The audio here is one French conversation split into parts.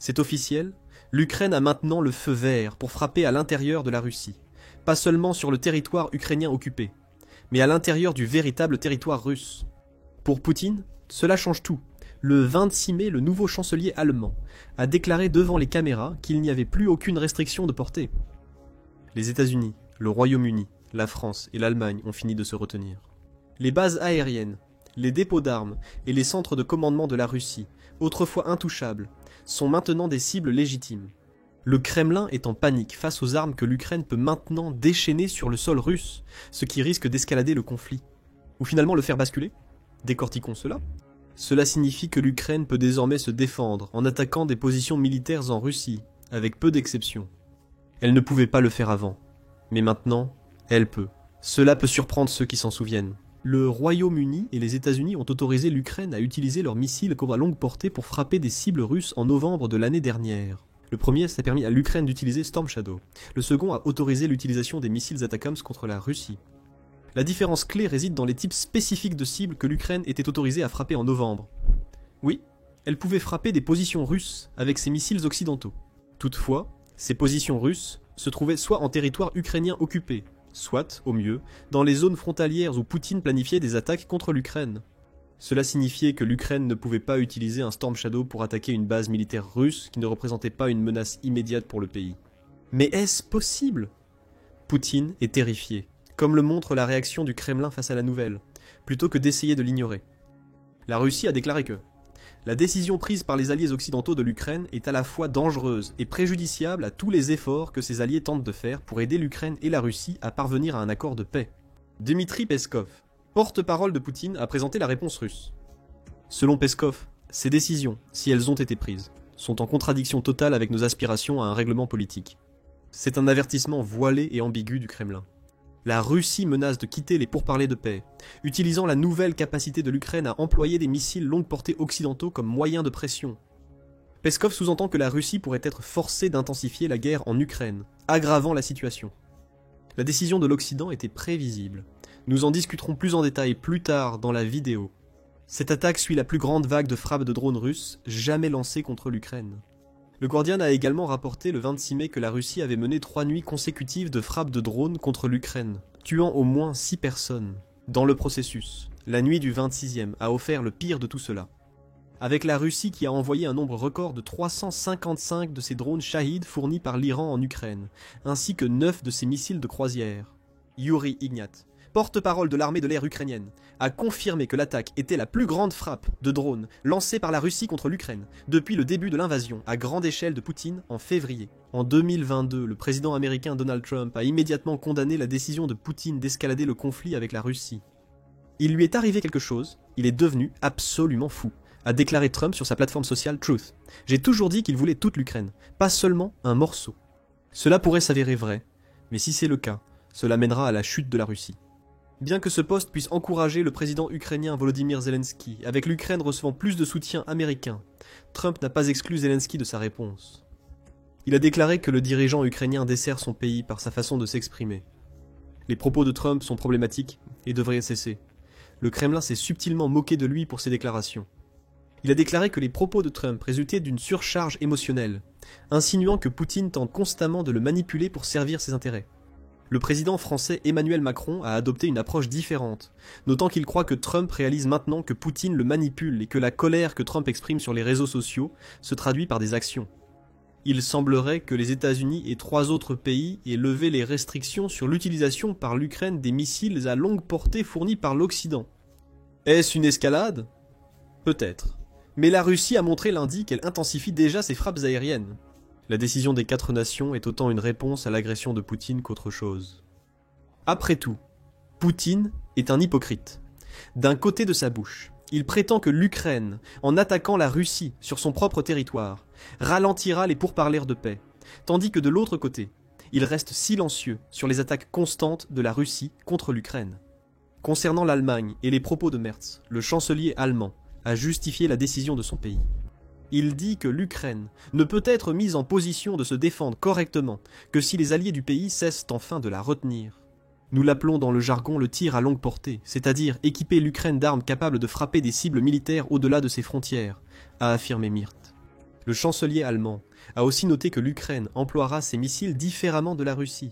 C'est officiel, l'Ukraine a maintenant le feu vert pour frapper à l'intérieur de la Russie, pas seulement sur le territoire ukrainien occupé, mais à l'intérieur du véritable territoire russe. Pour Poutine, cela change tout. Le 26 mai, le nouveau chancelier allemand a déclaré devant les caméras qu'il n'y avait plus aucune restriction de portée. Les États-Unis, le Royaume-Uni, la France et l'Allemagne ont fini de se retenir. Les bases aériennes, les dépôts d'armes et les centres de commandement de la Russie, autrefois intouchables, sont maintenant des cibles légitimes. Le Kremlin est en panique face aux armes que l'Ukraine peut maintenant déchaîner sur le sol russe, ce qui risque d'escalader le conflit. Ou finalement le faire basculer? Décortiquons cela. Cela signifie que l'Ukraine peut désormais se défendre en attaquant des positions militaires en Russie, avec peu d'exceptions. Elle ne pouvait pas le faire avant, mais maintenant, elle peut. Cela peut surprendre ceux qui s'en souviennent. Le Royaume-Uni et les États-Unis ont autorisé l'Ukraine à utiliser leurs missiles à longue portée pour frapper des cibles russes en novembre de l'année dernière. Le premier, ça a permis à l'Ukraine d'utiliser Storm Shadow. Le second a autorisé l'utilisation des missiles Atacams contre la Russie. La différence clé réside dans les types spécifiques de cibles que l'Ukraine était autorisée à frapper en novembre. Oui, elle pouvait frapper des positions russes avec ses missiles occidentaux. Toutefois, ces positions russes se trouvaient soit en territoire ukrainien occupé, soit, au mieux, dans les zones frontalières où Poutine planifiait des attaques contre l'Ukraine. Cela signifiait que l'Ukraine ne pouvait pas utiliser un Storm Shadow pour attaquer une base militaire russe qui ne représentait pas une menace immédiate pour le pays. Mais est-ce possible? Poutine est terrifié, comme le montre la réaction du Kremlin face à la nouvelle, plutôt que d'essayer de l'ignorer. La Russie a déclaré que la décision prise par les alliés occidentaux de l'Ukraine est à la fois dangereuse et préjudiciable à tous les efforts que ces alliés tentent de faire pour aider l'Ukraine et la Russie à parvenir à un accord de paix. Dmitri Peskov, porte-parole de Poutine, a présenté la réponse russe. Selon Peskov, ces décisions, si elles ont été prises, sont en contradiction totale avec nos aspirations à un règlement politique. C'est un avertissement voilé et ambigu du Kremlin. La Russie menace de quitter les pourparlers de paix, utilisant la nouvelle capacité de l'Ukraine à employer des missiles longue portée occidentaux comme moyen de pression. Peskov sous-entend que la Russie pourrait être forcée d'intensifier la guerre en Ukraine, aggravant la situation. La décision de l'Occident était prévisible. Nous en discuterons plus en détail plus tard dans la vidéo. Cette attaque suit la plus grande vague de frappes de drones russes jamais lancée contre l'Ukraine. Le Guardian a également rapporté le 26 mai que la Russie avait mené 3 nuits consécutives de frappes de drones contre l'Ukraine, tuant au moins 6 personnes. Dans le processus, la nuit du 26e a offert le pire de tout cela. Avec la Russie qui a envoyé un nombre record de 355 de ses drones Shahid fournis par l'Iran en Ukraine, ainsi que 9 de ses missiles de croisière. Yuri Ignat, porte-parole de l'armée de l'air ukrainienne, a confirmé que l'attaque était la plus grande frappe de drones lancée par la Russie contre l'Ukraine depuis le début de l'invasion à grande échelle de Poutine en février. En 2022, le président américain Donald Trump a immédiatement condamné la décision de Poutine d'escalader le conflit avec la Russie. Il lui est arrivé quelque chose, il est devenu absolument fou, a déclaré Trump sur sa plateforme sociale Truth. J'ai toujours dit qu'il voulait toute l'Ukraine, pas seulement un morceau. Cela pourrait s'avérer vrai, mais si c'est le cas, cela mènera à la chute de la Russie. Bien que ce poste puisse encourager le président ukrainien Volodymyr Zelensky, avec l'Ukraine recevant plus de soutien américain, Trump n'a pas exclu Zelensky de sa réponse. Il a déclaré que le dirigeant ukrainien dessert son pays par sa façon de s'exprimer. Les propos de Trump sont problématiques et devraient cesser. Le Kremlin s'est subtilement moqué de lui pour ses déclarations. Il a déclaré que les propos de Trump résultaient d'une surcharge émotionnelle, insinuant que Poutine tente constamment de le manipuler pour servir ses intérêts. Le président français Emmanuel Macron a adopté une approche différente, notant qu'il croit que Trump réalise maintenant que Poutine le manipule et que la colère que Trump exprime sur les réseaux sociaux se traduit par des actions. Il semblerait que les États-Unis et 3 autres pays aient levé les restrictions sur l'utilisation par l'Ukraine des missiles à longue portée fournis par l'Occident. Est-ce une escalade? Peut-être. Mais la Russie a montré lundi qu'elle intensifie déjà ses frappes aériennes. La décision des 4 nations est autant une réponse à l'agression de Poutine qu'autre chose. Après tout, Poutine est un hypocrite. D'un côté de sa bouche, il prétend que l'Ukraine, en attaquant la Russie sur son propre territoire, ralentira les pourparlers de paix, tandis que de l'autre côté, il reste silencieux sur les attaques constantes de la Russie contre l'Ukraine. Concernant l'Allemagne et les propos de Merz, le chancelier allemand a justifié la décision de son pays. Il dit que l'Ukraine ne peut être mise en position de se défendre correctement que si les alliés du pays cessent enfin de la retenir. Nous l'appelons dans le jargon le tir à longue portée, c'est-à-dire équiper l'Ukraine d'armes capables de frapper des cibles militaires au-delà de ses frontières, a affirmé Mirt. Le chancelier allemand a aussi noté que l'Ukraine emploiera ses missiles différemment de la Russie.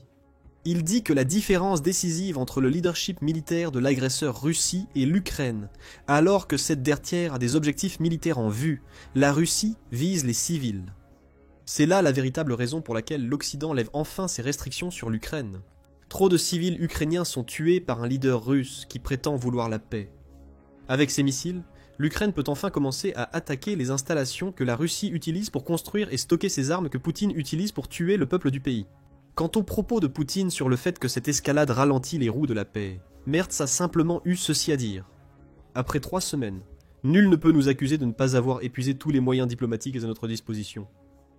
Il dit que la différence décisive entre le leadership militaire de l'agresseur Russie et l'Ukraine, alors que cette dernière a des objectifs militaires en vue, la Russie vise les civils. C'est là la véritable raison pour laquelle l'Occident lève enfin ses restrictions sur l'Ukraine. Trop de civils ukrainiens sont tués par un leader russe qui prétend vouloir la paix. Avec ces missiles, l'Ukraine peut enfin commencer à attaquer les installations que la Russie utilise pour construire et stocker ses armes que Poutine utilise pour tuer le peuple du pays. Quant aux propos de Poutine sur le fait que cette escalade ralentit les roues de la paix, Merz a simplement eu ceci à dire. Après 3 semaines, nul ne peut nous accuser de ne pas avoir épuisé tous les moyens diplomatiques à notre disposition.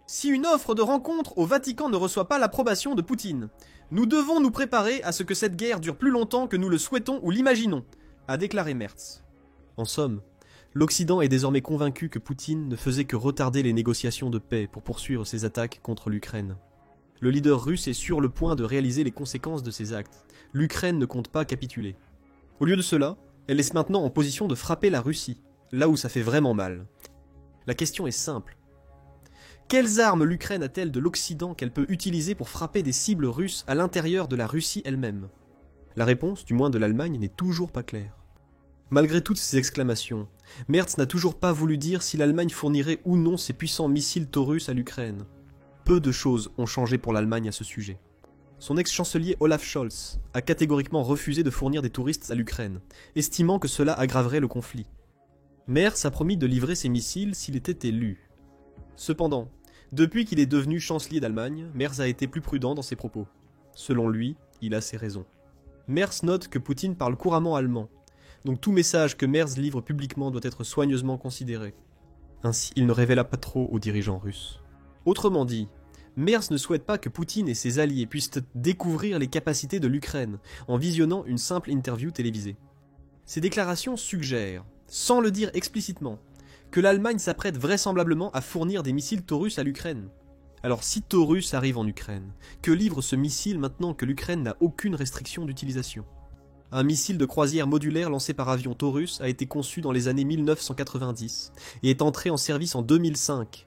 Si une offre de rencontre au Vatican ne reçoit pas l'approbation de Poutine, nous devons nous préparer à ce que cette guerre dure plus longtemps que nous le souhaitons ou l'imaginons, a déclaré Merz. En somme, l'Occident est désormais convaincu que Poutine ne faisait que retarder les négociations de paix pour poursuivre ses attaques contre l'Ukraine. Le leader russe est sur le point de réaliser les conséquences de ses actes. L'Ukraine ne compte pas capituler. Au lieu de cela, elle est maintenant en position de frapper la Russie, là où ça fait vraiment mal. La question est simple. Quelles armes l'Ukraine a-t-elle de l'Occident qu'elle peut utiliser pour frapper des cibles russes à l'intérieur de la Russie elle-même? La réponse, du moins de l'Allemagne, n'est toujours pas claire. Malgré toutes ces exclamations, Merz n'a toujours pas voulu dire si l'Allemagne fournirait ou non ses puissants missiles Taurus à l'Ukraine. Peu de choses ont changé pour l'Allemagne à ce sujet. Son ex-chancelier Olaf Scholz a catégoriquement refusé de fournir des touristes à l'Ukraine, estimant que cela aggraverait le conflit. Merz a promis de livrer ses missiles s'il était élu. Cependant, depuis qu'il est devenu chancelier d'Allemagne, Merz a été plus prudent dans ses propos. Selon lui, il a ses raisons. Merz note que Poutine parle couramment allemand, donc tout message que Merz livre publiquement doit être soigneusement considéré. Ainsi, il ne révéla pas trop aux dirigeants russes. Autrement dit, Merz ne souhaite pas que Poutine et ses alliés puissent découvrir les capacités de l'Ukraine en visionnant une simple interview télévisée. Ces déclarations suggèrent, sans le dire explicitement, que l'Allemagne s'apprête vraisemblablement à fournir des missiles Taurus à l'Ukraine. Alors si Taurus arrive en Ukraine, que livre ce missile maintenant que l'Ukraine n'a aucune restriction d'utilisation? Un missile de croisière modulaire lancé par avion Taurus a été conçu dans les années 1990 et est entré en service en 2005.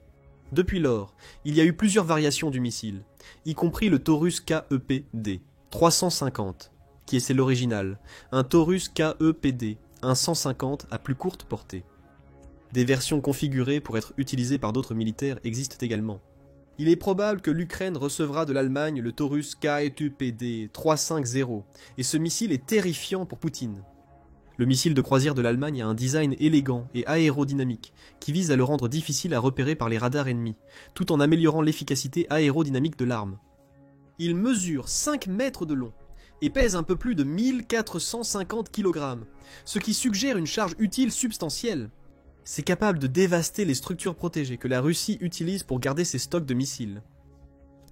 Depuis lors, il y a eu plusieurs variations du missile, y compris le Taurus KEPD 350, qui est l'original, un Taurus KEPD, un 150 à plus courte portée. Des versions configurées pour être utilisées par d'autres militaires existent également. Il est probable que l'Ukraine recevra de l'Allemagne le Taurus KEPD 350, et ce missile est terrifiant pour Poutine. Le missile de croisière de l'Allemagne a un design élégant et aérodynamique, qui vise à le rendre difficile à repérer par les radars ennemis, tout en améliorant l'efficacité aérodynamique de l'arme. Il mesure 5 mètres de long, et pèse un peu plus de 1450 kg, ce qui suggère une charge utile substantielle. C'est capable de dévaster les structures protégées que la Russie utilise pour garder ses stocks de missiles.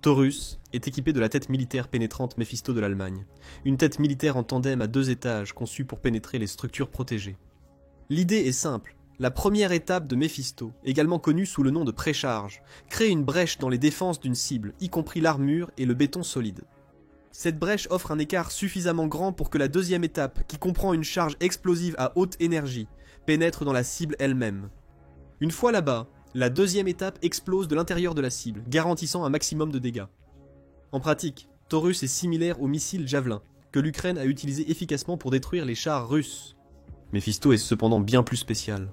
Taurus est équipé de la tête militaire pénétrante Mephisto de l'Allemagne, une tête militaire en tandem à 2 étages conçue pour pénétrer les structures protégées. L'idée est simple, la première étape de Mephisto, également connue sous le nom de précharge, crée une brèche dans les défenses d'une cible, y compris l'armure et le béton solide. Cette brèche offre un écart suffisamment grand pour que la deuxième étape, qui comprend une charge explosive à haute énergie, pénètre dans la cible elle-même. Une fois là-bas, la deuxième étape explose de l'intérieur de la cible, garantissant un maximum de dégâts. En pratique, Taurus est similaire au missile Javelin, que l'Ukraine a utilisé efficacement pour détruire les chars russes. Mephisto est cependant bien plus spécial.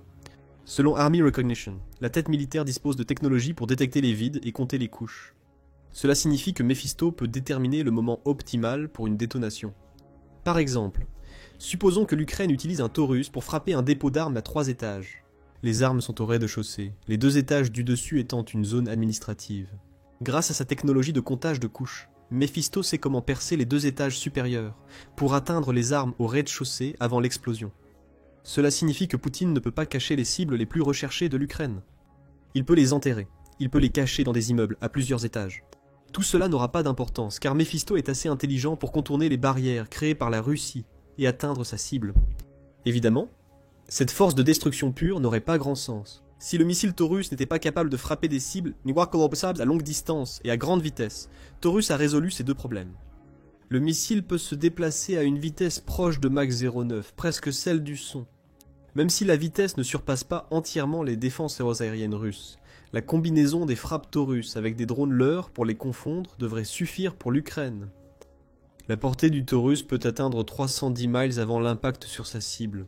Selon Army Recognition, la tête militaire dispose de technologies pour détecter les vides et compter les couches. Cela signifie que Mephisto peut déterminer le moment optimal pour une détonation. Par exemple, supposons que l'Ukraine utilise un Taurus pour frapper un dépôt d'armes à 3 étages. Les armes sont au rez-de-chaussée, les 2 étages du dessus étant une zone administrative. Grâce à sa technologie de comptage de couches, Mephisto sait comment percer les 2 étages supérieurs, pour atteindre les armes au rez-de-chaussée avant l'explosion. Cela signifie que Poutine ne peut pas cacher les cibles les plus recherchées de l'Ukraine. Il peut les enterrer, il peut les cacher dans des immeubles à plusieurs étages. Tout cela n'aura pas d'importance, car Mephisto est assez intelligent pour contourner les barrières créées par la Russie et atteindre sa cible. Évidemment, cette force de destruction pure n'aurait pas grand sens. Si le missile Taurus n'était pas capable de frapper des cibles ni à longue distance et à grande vitesse, Taurus a résolu ces 2 problèmes. Le missile peut se déplacer à une vitesse proche de Mach 0,9, presque celle du son. Même si la vitesse ne surpasse pas entièrement les défenses aériennes russes, La combinaison des frappes Taurus avec des drones leurres pour les confondre devrait suffire pour l'Ukraine. La portée du Taurus peut atteindre 310 miles avant l'impact sur sa cible.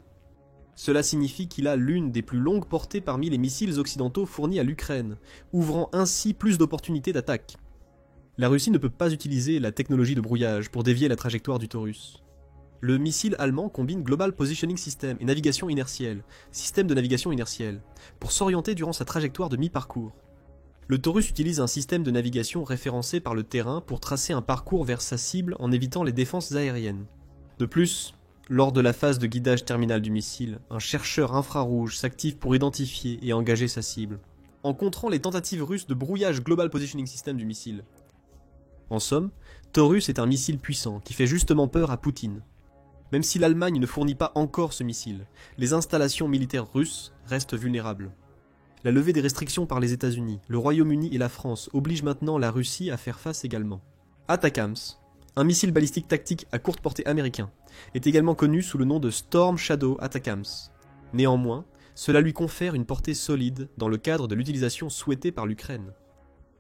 Cela signifie qu'il a l'une des plus longues portées parmi les missiles occidentaux fournis à l'Ukraine, ouvrant ainsi plus d'opportunités d'attaque. La Russie ne peut pas utiliser la technologie de brouillage pour dévier la trajectoire du Taurus. Le missile allemand combine Global Positioning System et navigation inertielle, système de navigation inertielle, pour s'orienter durant sa trajectoire de mi-parcours. Le Taurus utilise un système de navigation référencé par le terrain pour tracer un parcours vers sa cible en évitant les défenses aériennes. De plus, lors de la phase de guidage terminal du missile, un chercheur infrarouge s'active pour identifier et engager sa cible, en contrant les tentatives russes de brouillage Global Positioning System du missile. En somme, Taurus est un missile puissant qui fait justement peur à Poutine. Même si l'Allemagne ne fournit pas encore ce missile, les installations militaires russes restent vulnérables. La levée des restrictions par les États-Unis, le Royaume-Uni et la France oblige maintenant la Russie à faire face également. ATACMS, un missile balistique tactique à courte portée américain, est également connu sous le nom de Storm Shadow ATACMS. Néanmoins, cela lui confère une portée solide dans le cadre de l'utilisation souhaitée par l'Ukraine.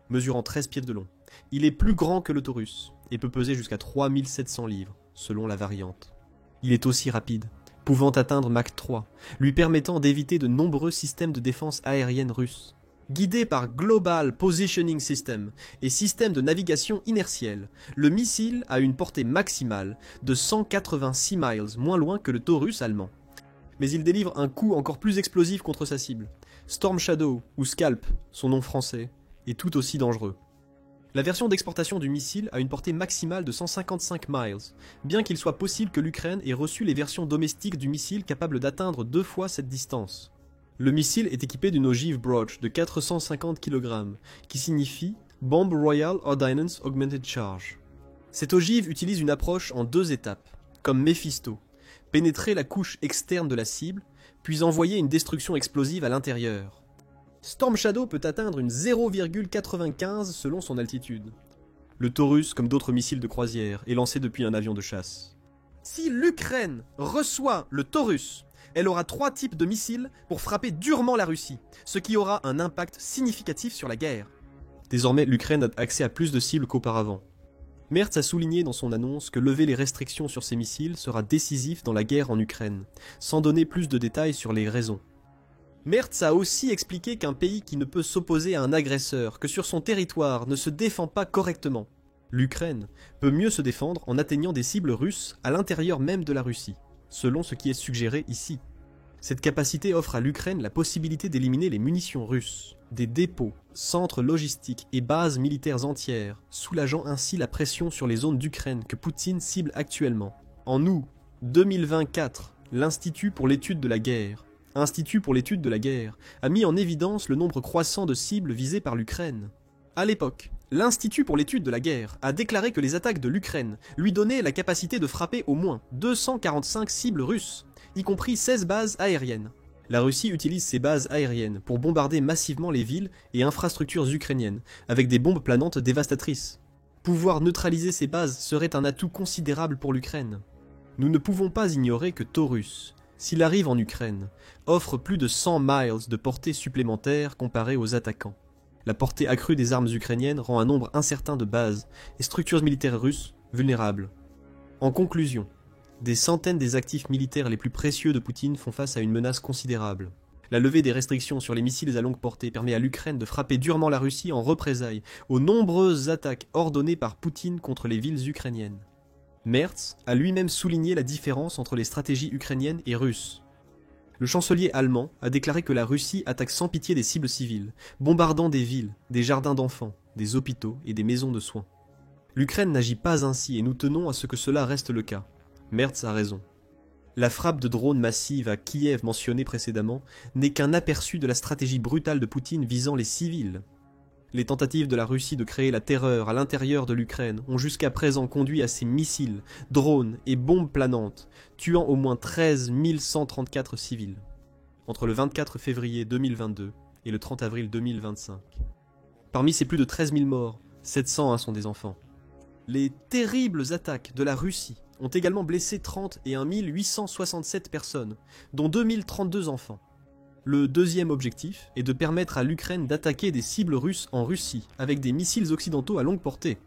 Mesurant 13 pieds de long, il est plus grand que le Taurus et peut peser jusqu'à 3700 livres, selon la variante. Il est aussi rapide, pouvant atteindre Mach 3, lui permettant d'éviter de nombreux systèmes de défense aérienne russes. Guidé par Global Positioning System et système de navigation inertielle, le missile a une portée maximale de 186 miles, moins loin que le Taurus allemand. Mais il délivre un coup encore plus explosif contre sa cible. Storm Shadow, ou Scalp, son nom français, est tout aussi dangereux. La version d'exportation du missile a une portée maximale de 155 miles, bien qu'il soit possible que l'Ukraine ait reçu les versions domestiques du missile capables d'atteindre 2 fois cette distance. Le missile est équipé d'une ogive Broach de 450 kg, qui signifie Bomb Royal Ordnance Augmented Charge. Cette ogive utilise une approche en 2 étapes, comme Mephisto, pénétrer la couche externe de la cible, puis envoyer une destruction explosive à l'intérieur. Storm Shadow peut atteindre une 0,95 selon son altitude. Le Taurus, comme d'autres missiles de croisière, est lancé depuis un avion de chasse. Si l'Ukraine reçoit le Taurus, elle aura 3 types de missiles pour frapper durement la Russie, ce qui aura un impact significatif sur la guerre. Désormais, l'Ukraine a accès à plus de cibles qu'auparavant. Merz a souligné dans son annonce que lever les restrictions sur ces missiles sera décisif dans la guerre en Ukraine, sans donner plus de détails sur les raisons. Merz a aussi expliqué qu'un pays qui ne peut s'opposer à un agresseur que sur son territoire ne se défend pas correctement. L'Ukraine peut mieux se défendre en atteignant des cibles russes à l'intérieur même de la Russie, selon ce qui est suggéré ici. Cette capacité offre à l'Ukraine la possibilité d'éliminer les munitions russes, des dépôts, centres logistiques et bases militaires entières, soulageant ainsi la pression sur les zones d'Ukraine que Poutine cible actuellement. En août 2024, l'Institut pour l'étude de la guerre a mis en évidence le nombre croissant de cibles visées par l'Ukraine. À l'époque, l'Institut pour l'étude de la guerre a déclaré que les attaques de l'Ukraine lui donnaient la capacité de frapper au moins 245 cibles russes, y compris 16 bases aériennes. La Russie utilise ces bases aériennes pour bombarder massivement les villes et infrastructures ukrainiennes, avec des bombes planantes dévastatrices. Pouvoir neutraliser ces bases serait un atout considérable pour l'Ukraine. Nous ne pouvons pas ignorer que Taurus, s'il arrive en Ukraine, offre plus de 100 miles de portée supplémentaire comparé aux attaquants. La portée accrue des armes ukrainiennes rend un nombre incertain de bases et structures militaires russes vulnérables. En conclusion, des centaines des actifs militaires les plus précieux de Poutine font face à une menace considérable. La levée des restrictions sur les missiles à longue portée permet à l'Ukraine de frapper durement la Russie en représailles aux nombreuses attaques ordonnées par Poutine contre les villes ukrainiennes. Merz a lui-même souligné la différence entre les stratégies ukrainiennes et russes. Le chancelier allemand a déclaré que la Russie attaque sans pitié des cibles civiles, bombardant des villes, des jardins d'enfants, des hôpitaux et des maisons de soins. L'Ukraine n'agit pas ainsi et nous tenons à ce que cela reste le cas. Merz a raison. La frappe de drones massive à Kiev mentionnée précédemment n'est qu'un aperçu de la stratégie brutale de Poutine visant les civils. Les tentatives de la Russie de créer la terreur à l'intérieur de l'Ukraine ont jusqu'à présent conduit à ces missiles, drones et bombes planantes, tuant au moins 13 134 civils, entre le 24 février 2022 et le 30 avril 2025. Parmi ces plus de 13 000 morts, 701 sont des enfants. Les terribles attaques de la Russie ont également blessé 31 867 personnes, dont 2032 enfants. Le deuxième objectif est de permettre à l'Ukraine d'attaquer des cibles russes en Russie avec des missiles occidentaux à longue portée.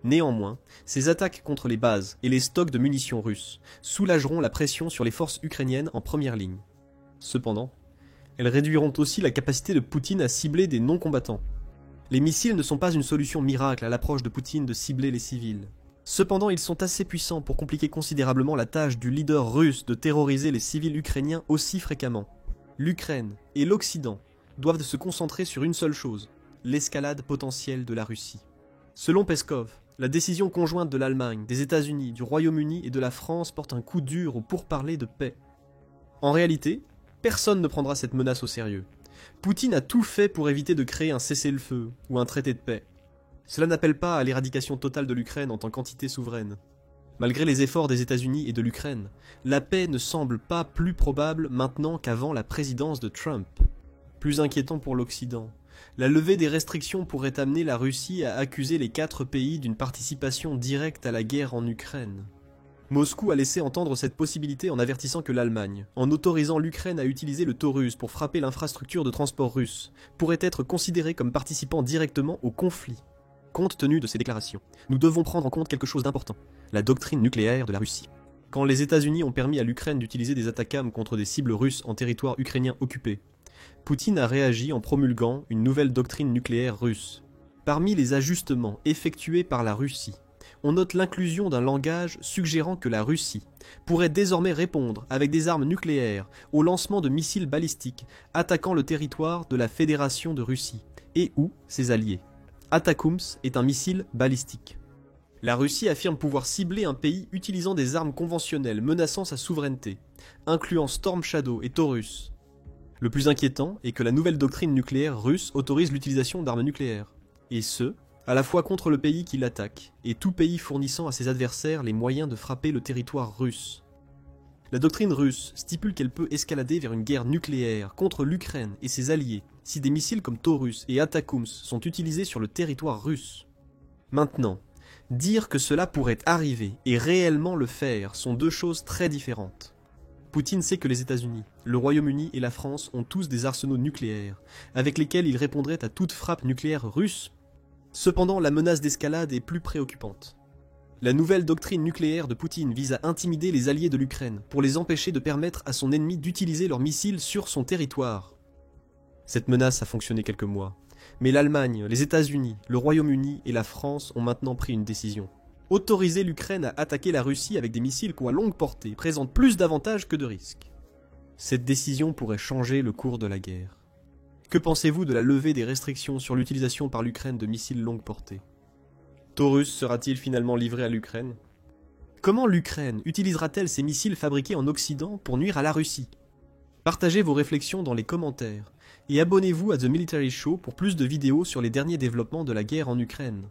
Néanmoins, ces attaques contre les bases et les stocks de munitions russes soulageront la pression sur les forces ukrainiennes en première ligne. Cependant, elles réduiront aussi la capacité de Poutine à cibler des non-combattants. Les missiles ne sont pas une solution miracle à l'approche de Poutine de cibler les civils. Cependant, ils sont assez puissants pour compliquer considérablement la tâche du leader russe de terroriser les civils ukrainiens aussi fréquemment. L'Ukraine et l'Occident doivent se concentrer sur une seule chose, l'escalade potentielle de la Russie. Selon Peskov, la décision conjointe de l'Allemagne, des États-Unis, du Royaume-Uni et de la France porte un coup dur aux pourparlers de paix. En réalité, personne ne prendra cette menace au sérieux. Poutine a tout fait pour éviter de créer un cessez-le-feu ou un traité de paix. Cela n'appelle pas à l'éradication totale de l'Ukraine en tant qu'entité souveraine. Malgré les efforts des États-Unis et de l'Ukraine, la paix ne semble pas plus probable maintenant qu'avant la présidence de Trump. Plus inquiétant pour l'Occident, la levée des restrictions pourrait amener la Russie à accuser les 4 pays d'une participation directe à la guerre en Ukraine. Moscou a laissé entendre cette possibilité en avertissant que l'Allemagne, en autorisant l'Ukraine à utiliser le Taurus pour frapper l'infrastructure de transport russe, pourrait être considérée comme participant directement au conflit. Compte tenu de ces déclarations, nous devons prendre en compte quelque chose d'important, la doctrine nucléaire de la Russie. Quand les États-Unis ont permis à l'Ukraine d'utiliser des ATACMS contre des cibles russes en territoire ukrainien occupé, Poutine a réagi en promulguant une nouvelle doctrine nucléaire russe. Parmi les ajustements effectués par la Russie, on note l'inclusion d'un langage suggérant que la Russie pourrait désormais répondre avec des armes nucléaires au lancement de missiles balistiques attaquant le territoire de la Fédération de Russie et ou ses alliés. ATACMS est un missile balistique. La Russie affirme pouvoir cibler un pays utilisant des armes conventionnelles menaçant sa souveraineté, incluant Storm Shadow et Taurus. Le plus inquiétant est que la nouvelle doctrine nucléaire russe autorise l'utilisation d'armes nucléaires, et ce, à la fois contre le pays qui l'attaque, et tout pays fournissant à ses adversaires les moyens de frapper le territoire russe. La doctrine russe stipule qu'elle peut escalader vers une guerre nucléaire contre l'Ukraine et ses alliés si des missiles comme Taurus et ATACMS sont utilisés sur le territoire russe. Maintenant, dire que cela pourrait arriver et réellement le faire sont deux choses très différentes. Poutine sait que les États-Unis, le Royaume-Uni et la France ont tous des arsenaux nucléaires, avec lesquels ils répondraient à toute frappe nucléaire russe. Cependant, la menace d'escalade est plus préoccupante. La nouvelle doctrine nucléaire de Poutine vise à intimider les alliés de l'Ukraine pour les empêcher de permettre à son ennemi d'utiliser leurs missiles sur son territoire. Cette menace a fonctionné quelques mois, mais l'Allemagne, les États-Unis, le Royaume-Uni et la France ont maintenant pris une décision. Autoriser l'Ukraine à attaquer la Russie avec des missiles à longue portée présente plus d'avantages que de risques. Cette décision pourrait changer le cours de la guerre. Que pensez-vous de la levée des restrictions sur l'utilisation par l'Ukraine de missiles longue portée ? Taurus sera-t-il finalement livré à l'Ukraine ? Comment l'Ukraine utilisera-t-elle ces missiles fabriqués en Occident pour nuire à la Russie ? Partagez vos réflexions dans les commentaires et abonnez-vous à The Military Show pour plus de vidéos sur les derniers développements de la guerre en Ukraine.